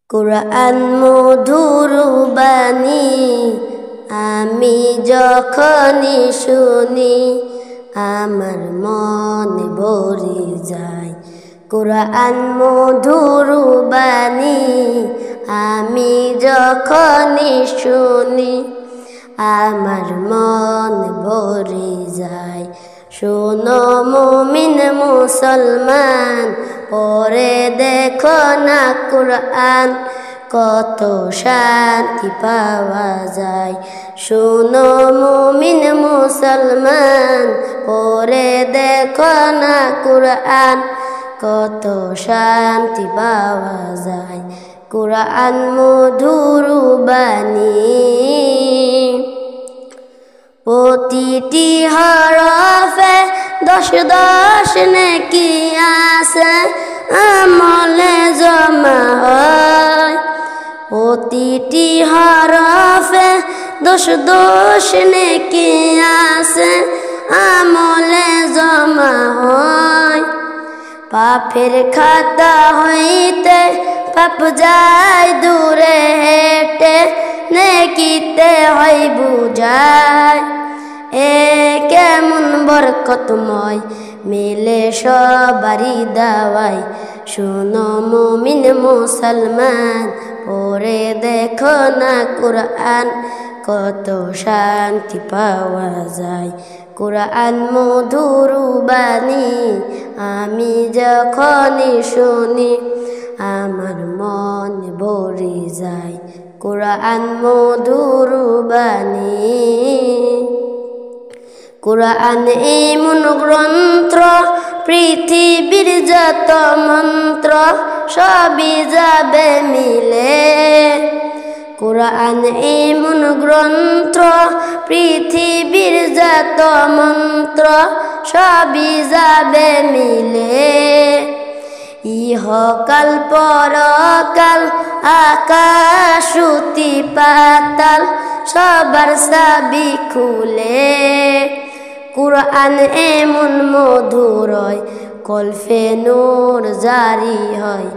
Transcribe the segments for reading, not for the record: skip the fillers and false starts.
কুরআন মধুর বাণী আমি যখনই শুনি আমার মন ভরে যায়। কুরআন মধুর বাণী আমি যখনই শুনি আমার মন ভরে যায়। শোনো মুমিন মুসলমান, পড়ে দেখো না কুরআন, কত শান্তি পাওয়া যায়। শোনো মুমিন মুসলমান, পড়ে দেখো না কুরআন, কত শান্তি পাওয়া যায়। কুরআন মধুর বাণী প্রতিটি হরফে 10 নেকি আছে, আমলে জমা হয়। প্রতিটি হরফে 10 নেকি আছে, আমলে জমা হয়। পাপের খাতা হইতে পাপ যায় দূরে হেঁটে, নেকিতে হয় বুঝায়। এ কেমন বরকতময়, মিলে সবারই দাওয়াই। শোনো মুমিন মুসলমান, পড়ে দেখো না কুরআন, কত শান্তি পাওয়া যায়। কুরআন মধুর বাণী আমি যখনই শুনি আমার মন ভরে যায়। কুরআন মধুর বাণী। কুরআন এমন গ্রন্থ, পৃথিবীর যত মন্ত্র সবই যাবে মিলে। কুরআন এমন গ্রন্থ, পৃথিবীর যত মন্ত্র সবই যাবে মিলে। ইহকাল পরকাল আকাশ শ্রুতি পাতাল সবার চাবি খুলে। কুরআন এমন মধুর হয়, কলফে নূর জারি হয়।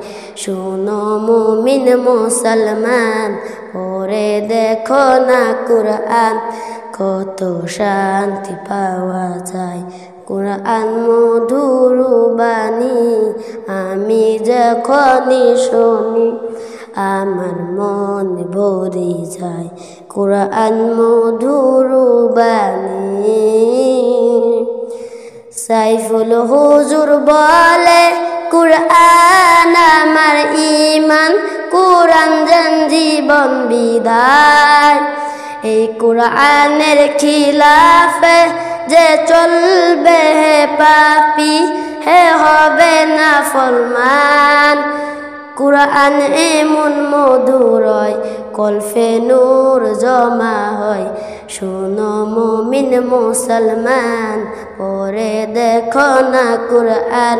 শোনো মুমিন মুসলমান, পড়ে দেখো না কুরআন, কত শান্তি পাওয়া যায়। কুরআন মধুর বাণী আমি যখনই শুনি আমার মন ভরে যায়। কুরআন মধুর বাণী। সাইফুল হুজুর বলে কুরআন আমার ঈমান, কুরআন যেন জীবন বিধায়। এই কুরআনের খিলাফে যে চলবে হে পাপী, হে হবে না ফরমান। কুরআন এমন মধুর হয়, কলফে নূর জমা হয়। শোনো মুমিন মুসলমান, পড়ে দেখো না কুরআন,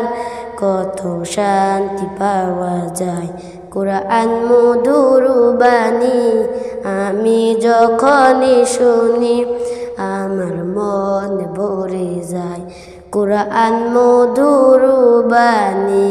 কত শান্তি পাওয়া যায়। কুরআন মধুর বাণী আমি যখনই শুনি আমার মন ভরে যায়। কুরআন মধুর বাণী।